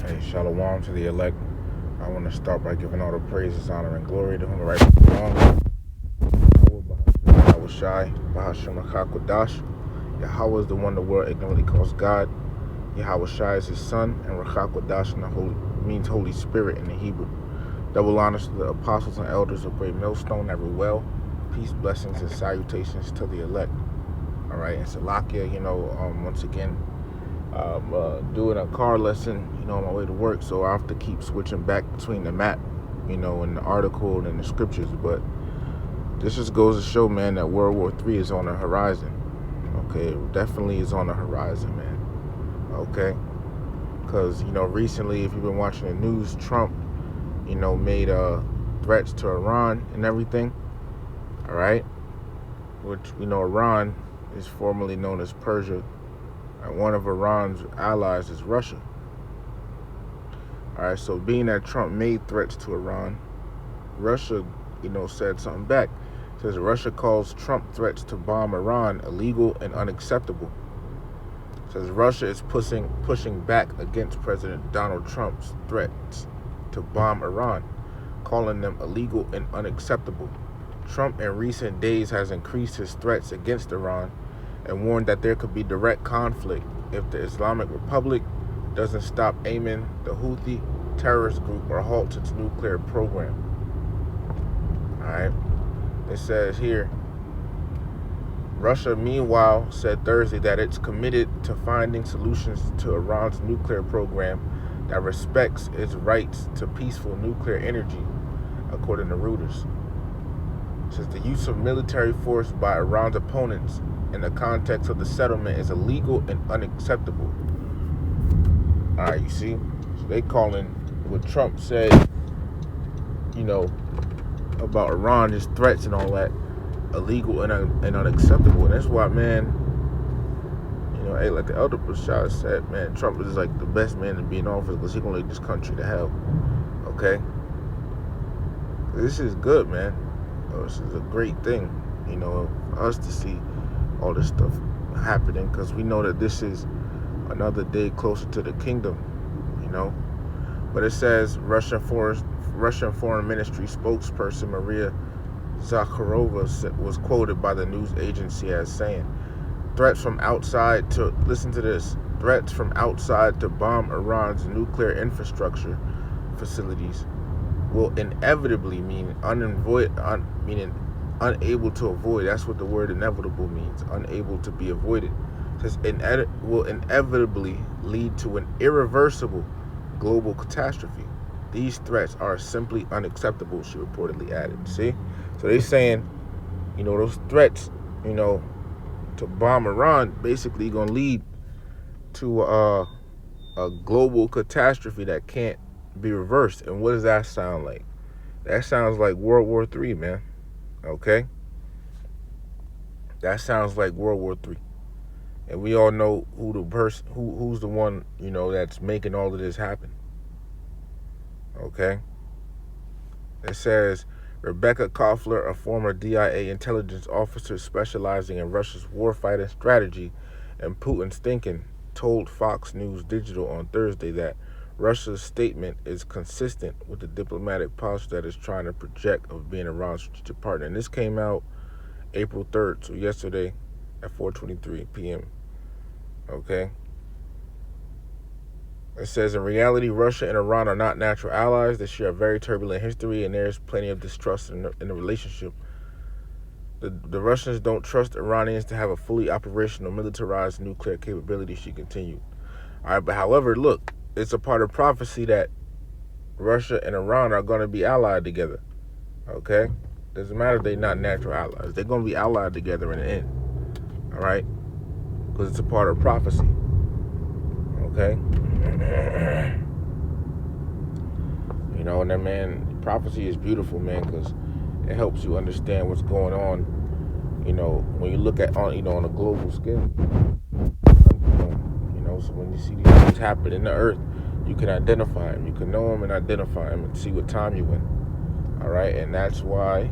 Hey, shalom to the elect. I want to start by giving all the praises, honor, and glory to whom the rightfully belongs. Yahweh Shai, Bahashem Rachakodash. Yahweh is the one the world ignorantly calls God. Yahweh Shai is his son, and Rachakodash means Holy Spirit in the Hebrew. Double honors to the apostles and elders of Great Millstone that rule well. Peace, blessings, and salutations to the elect. All right, and Salakia, once again, doing a car lesson, on my way to work, so I have to keep switching back between the map, and the article and the scriptures. But this just goes to show, man, that World War III is on the horizon. Okay, it definitely is on the horizon, man. Okay, because recently, if you've been watching the news, Trump, made threats to Iran and everything. All right, which Iran is formerly known as Persia. And one of Iran's allies is Russia. All right, so being that Trump made threats to Iran, Russia, said something back. It says Russia calls Trump threats to bomb Iran illegal and unacceptable. It says Russia is pushing back against President Donald Trump's threats to bomb Iran, calling them illegal and unacceptable. Trump in recent days has increased his threats against Iran and warned that there could be direct conflict if the Islamic Republic doesn't stop aiming the Houthi terrorist group or halt its nuclear program. All right. It says here, Russia, meanwhile, said Thursday that it's committed to finding solutions to Iran's nuclear program that respects its rights to peaceful nuclear energy, according to Reuters. It says the use of military force by Iran's opponents in the context of the settlement is illegal and unacceptable. All right, you see? So they calling what Trump said, about Iran, his threats and all that, illegal and unacceptable. And that's why, man, hey, like the elder Bashar said, man, Trump is like the best man to be in office because he's going to lead this country to hell. Okay? This is good, man. This is a great thing, for us to see all this stuff happening, because we know that this is another day closer to the kingdom, But it says Russian Foreign Ministry spokesperson Maria Zakharova was quoted by the news agency as saying, threats from outside to bomb Iran's nuclear infrastructure facilities will inevitably mean unable to avoid. That's what the word inevitable means, unable to be avoided. It says will inevitably lead to an irreversible global catastrophe. These threats are simply unacceptable, she reportedly added. See? So they're saying, those threats, to bomb Iran basically going to lead to a global catastrophe that can't be reversed. And what does that sound like? That sounds like World War III, man. Okay? That sounds like World War III. And we all know who's the one, that's making all of this happen. Okay? It says Rebecca Koffler, a former DIA intelligence officer specializing in Russia's warfighting strategy and Putin's thinking, told Fox News Digital on Thursday that Russia's statement is consistent with the diplomatic posture that it's trying to project of being Iran's strategic partner. And this came out April 3rd, so yesterday at 4:23 p.m. Okay? It says, in reality, Russia and Iran are not natural allies. They share a very turbulent history, and there's plenty of distrust in the relationship. The Russians don't trust Iranians to have a fully operational militarized nuclear capability, she continued. All right, but however, look, it's a part of prophecy that Russia and Iran are going to be allied together. Okay? Doesn't matter if they're not natural allies. They're going to be allied together in the end. All right? Because it's a part of prophecy. Okay? And that, man, prophecy is beautiful, man, because it helps you understand what's going on, when you look at, on a global scale. So when you see these things happen in the earth, you can identify them. You can know them and identify them and see what time you're in. All right? And that's why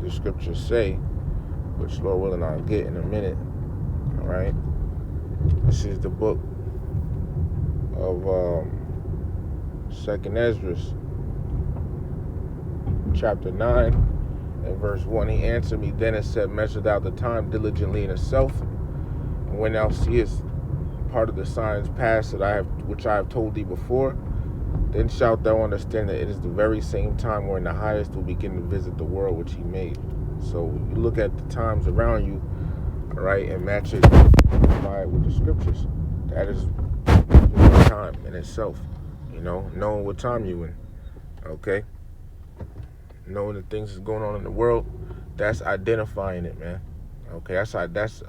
the scriptures say, which Lord willing I'll get in a minute. All right? This is the book of Second Esdras, chapter 9, and verse 1. He answered me then and said, measure thou the time diligently in itself, and when thou seest part of the signs past which I have told thee before, then shalt thou understand that it is the very same time wherein the highest will begin to visit the world which he made. So you look at the times around you, all right, and match it by with the scriptures. That is time in itself, knowing what time you in, okay? Knowing the things that's going on in the world, that's identifying it, man. Okay, that's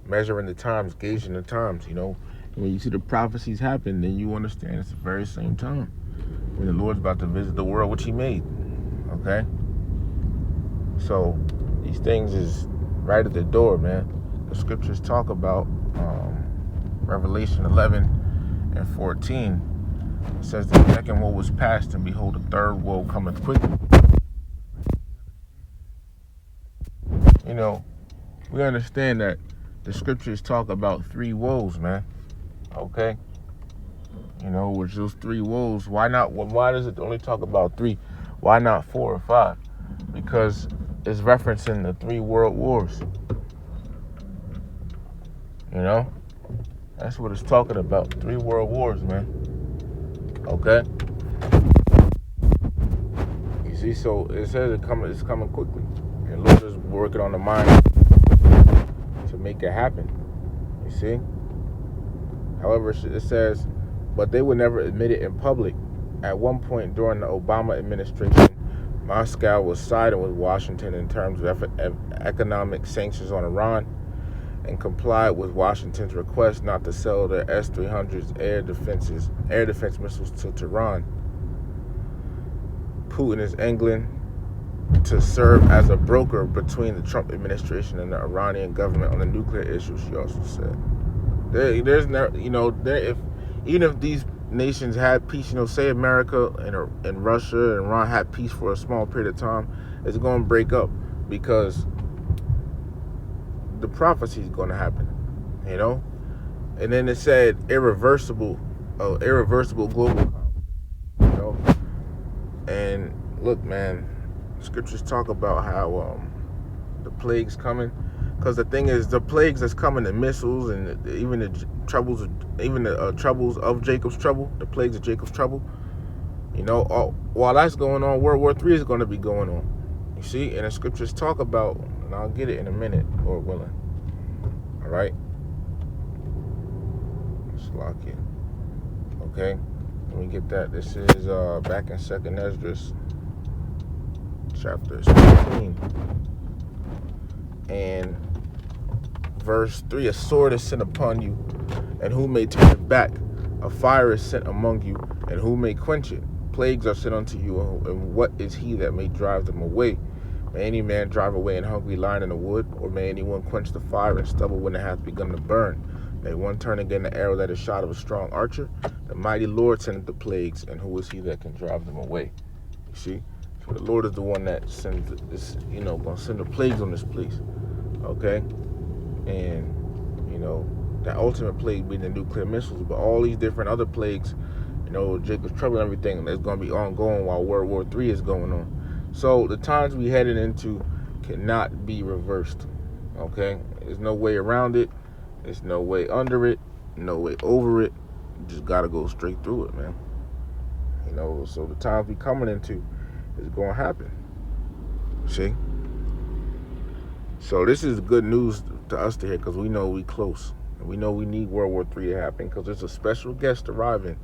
measuring the times, gauging the times, When you see the prophecies happen, then you understand it's the very same time when the Lord's about to visit the world which he made, okay? So these things is right at the door, man. The scriptures talk about Revelation 11 and 14. It says the second woe was past, and behold, the third woe cometh quickly. We understand that the scriptures talk about 3 woes, man. Okay? Which those 3 woes, why does it only talk about 3? Why not 4 or 5? Because it's referencing the 3 world wars. That's what it's talking about. 3 world wars, man. Okay? You see, so it says it's coming quickly. And Lord is working on the mind to make it happen. You see? However, it says, but they would never admit it in public. At one point during the Obama administration, Moscow was siding with Washington in terms of economic sanctions on Iran and complied with Washington's request not to sell their S-300s air defense missiles to Tehran. Putin is angling to serve as a broker between the Trump administration and the Iranian government on the nuclear issue, she also said. There's never, even if these nations had peace, say America and Russia and Iran had peace for a small period of time, it's going to break up because the prophecy is going to happen, And then it said irreversible global conflict, And look, man, scriptures talk about how the plagues coming. Because the thing is, the plagues that's coming, the missiles and even the troubles, troubles of Jacob's trouble, the plagues of Jacob's trouble, while that's going on, World War III is going to be going on. You see, and the scriptures talk about, and I'll get it in a minute, Lord willing. All right, let's lock it. Okay, let me get that. This is back in Second Esdras, chapter 16, and verse 3, a sword is sent upon you, and who may turn it back? A fire is sent among you, and who may quench it? Plagues are sent unto you, and what is he that may drive them away? May any man drive away an hungry lion in the wood, or may anyone quench the fire and stubble when it hath begun to burn? May one turn again the arrow that is shot of a strong archer? The mighty Lord sendeth the plagues, and who is he that can drive them away? You see? So the Lord is the one that sends this, gonna send the plagues on this place. Okay? And that ultimate plague being the nuclear missiles, but all these different other plagues, Jacob's trouble and everything, that's going to be ongoing while World War III is going on. So the times we headed into cannot be reversed. Okay, there's no way around it. There's no way under it. No way over it. You just got to go straight through it, man. So the times we coming into is going to happen. See? So this is good news to us to hear, because we know we close. And we know we need World War III to happen, because there's a special guest arriving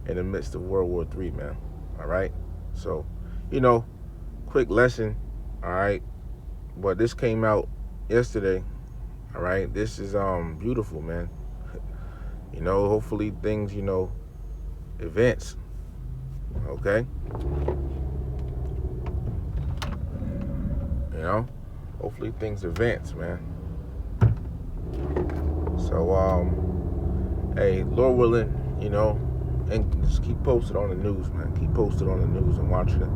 in the midst of World War III, man. All right? So, quick lesson, all right? But this came out yesterday, all right? This is beautiful, man. Hopefully things, advance, okay? Hopefully things advance, man. So, hey, Lord willing, and just keep posted on the news, man. Keep posted on the news and watching it.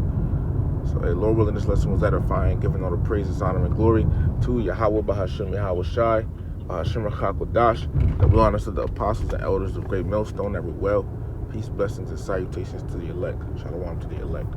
So, hey, Lord willing, this lesson was edifying, giving all the praises, honor, and glory to Yahweh Bahashim Yahweh Shai, Bahashim Rachakodash, the honors of the apostles and elders of Great Millstone, every well Peace, blessings, and salutations to the elect. Shalom to the elect.